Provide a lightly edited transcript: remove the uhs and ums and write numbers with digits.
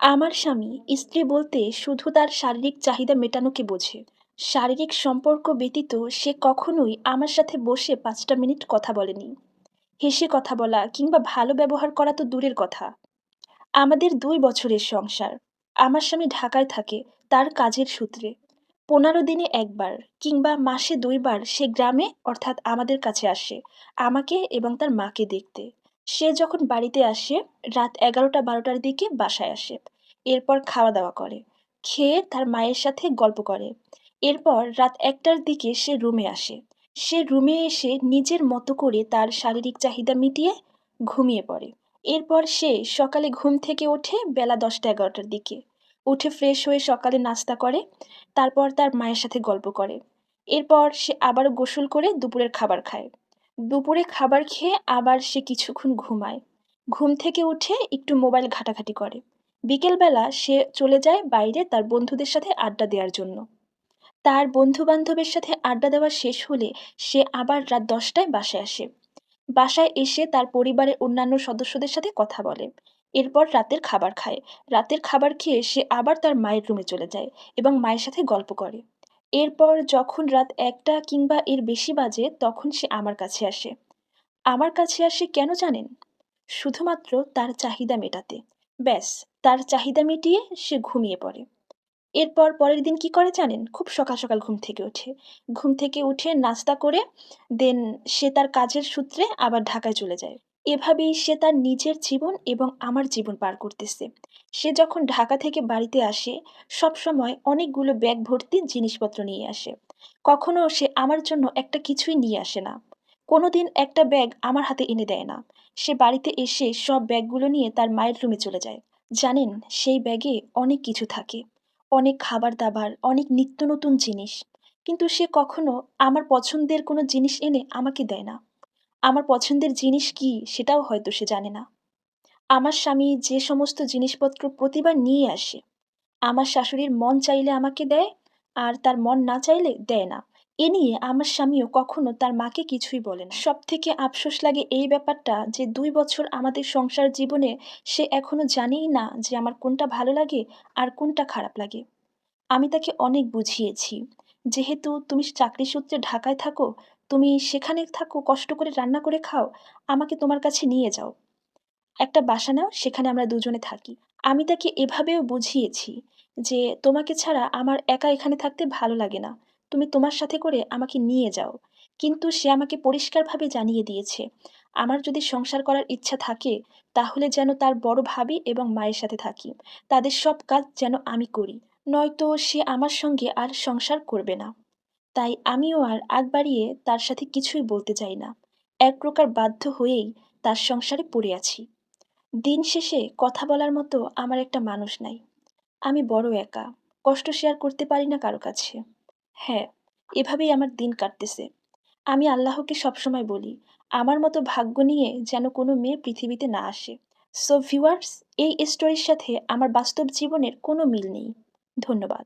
আমার স্বামী স্ত্রী বলতে শুধু তার শারীরিক চাহিদা মেটানোকে বোঝে। শারীরিক সম্পর্ক ব্যতীত সে কখনোই আমার সাথে বসে ৫টা মিনিট কথা বলেনি। হেসে কথা বলা কিংবা ভালো ব্যবহার করা তো দূরের কথা। আমাদের ২ বছরের সংসার। আমার স্বামী ঢাকায় থাকে তার কাজের সূত্রে। ১৫ দিনে ১ বার কিংবা মাসে ২ বার সে গ্রামে অর্থাৎ আমাদের কাছে আসে, আমাকে এবং তার মাকে দেখতে। সে যখন বাড়িতে আসে রাত ১১টা-১২টার দিকে বাসায় আসে। এরপর খাওয়া-দাওয়া করে। খেয়ে তার মায়ের সাথে গল্প করে। এরপর রাত ১টার দিকে সে রুমে আসে। সে রুমে এসে নিজের মতো করে তার শারীরিক চাহিদা মিটিয়ে ঘুমিয়ে পড়ে। এরপর সে সকালে ঘুম থেকে ওঠে বেলা ১০টা-১১টার দিকে। উঠে ফ্রেশ হয়ে সকালে নাস্তা করে, তারপর তার মায়ের সাথে গল্প করে। এরপর সে আবারও গোসল করে দুপুরের খাবার খায়। দুপুরে খাবার খেয়ে আবার সে কিছুক্ষণ ঘুমায়। ঘুম থেকে উঠে একটু মোবাইল ঘাঁটাঘাঁটি করে। বিকেলবেলা সে চলে যায় বাইরে তার বন্ধুদের সাথে আড্ডা দেওয়ার জন্য। তার বন্ধু-বান্ধবের সাথে আড্ডা দেওয়া শেষ হলে সে আবার রাত ১০টায় বাসায় আসে। বাসায় এসে তার পরিবারের অন্যান্য সদস্যদের সাথে কথা বলে। এরপর রাতের খাবার খায়। রাতের খাবার খেয়ে সে আবার তার মায়ের রুমে চলে যায় এবং মায়ের সাথে গল্প করে। এরপর যখন রাত ১টা কিংবা এর বেশি বাজে তখন সে আমার কাছে আসে। আমার কাছে আসে কেন জানেন? শুধুমাত্র তার চাহিদা মেটাতে। ব্যাস, তার চাহিদা মিটিয়ে সে ঘুমিয়ে পড়ে। এরপর পরের দিন কি করে জানেন? খুব সকাল ঘুম থেকে ওঠে। ঘুম থেকে উঠে নাস্তা করে দেন সে তার কাজের সূত্রে আবার ঢাকায় চলে যায়। এভাবেই সে তার নিজের জীবন এবং আমার জীবন পার করতেছে। সে যখন ঢাকা থেকে বাড়িতে আসে, সবসময় অনেকগুলো ব্যাগ ভর্তি জিনিসপত্র নিয়ে আসে। কখনো সে আমার জন্য একটা কিছুই নিয়ে আসে না। কোনোদিন একটা ব্যাগ আমার হাতে এনে দেয় না। সে বাড়িতে এসে সব ব্যাগগুলো নিয়ে তার মায়ের রুমে চলে যায়। জানেন, সেই ব্যাগে অনেক কিছু থাকে। অনেক খাবার-দাবার, অনেক নিত্য নতুন জিনিস। কিন্তু সে কখনো আমার পছন্দের কোনো জিনিস এনে আমাকে দেয় না। আমার পছন্দের জিনিস কী সেটাও হয়তো সে জানে না। আমার স্বামী যে সমস্ত জিনিসপত্র প্রতিবার নিয়ে আসে, আমার শাশুড়ির মন চাইলে আমাকে দেয়, আর তার মন না চাইলে দেয় না। এ নিয়ে আমার স্বামীও কখনো তার মাকে কিছুই বলে না। সবথেকে আফসোস লাগে এই ব্যাপারটা যে ২ বছর আমাদের সংসার জীবনে সে এখনো জানেই না যে আমার কোনটা ভালো লাগে আর কোনটা খারাপ লাগে। আমি তাকে অনেক বুঝিয়েছি। যেহেতু তুমি চাকরি সূত্রে ঢাকায় থাকো, তুমি সেখানে থাকো, কষ্ট করে রান্না করে খাও, আমাকে তোমার কাছে নিয়ে যাও। একটা বাসা নাও, সেখানে আমরা দুজনে থাকি। আমি তাকে এভাবেও বুঝিয়েছি যে, "তোমাকে ছাড়া আমার একা এখানে থাকতে ভালো লাগে না। তুমি তোমার সাথে করে আমাকে নিয়ে যাও।" কিন্তু সে আমাকে পরিষ্কারভাবে জানিয়ে দিয়েছে, আমার যদি সংসার করার ইচ্ছা থাকে, তাহলে যেন তার বড় ভাবি এবং মায়ের সাথে থাকি। তাদের সব কাজ যেন আমি করি। নয়তো সে আমার সঙ্গে আর সংসার করবে না। তাই আমিও আর আগ বাড়িয়ে তার সাথে কিছুই বলতে চাই না। এক প্রকার বাধ্য হয়েই তার সংসারে পড়ে আছি। দিন শেষে কথা বলার মতো আমার একটা মানুষ নাই। আমি বড় একা। কষ্ট শেয়ার করতে পারি না কারো কাছে। হ্যাঁ, এভাবেই আমার দিন কাটতেছে। আমি আল্লাহকে সবসময় বলি, আমার মতো ভাগ্য নিয়ে যেন কোনো মেয়ে পৃথিবীতে না আসে। সো ভিউয়ার্স, এই স্টোরির সাথে আমার বাস্তব জীবনের কোনো মিল নেই। ধন্যবাদ।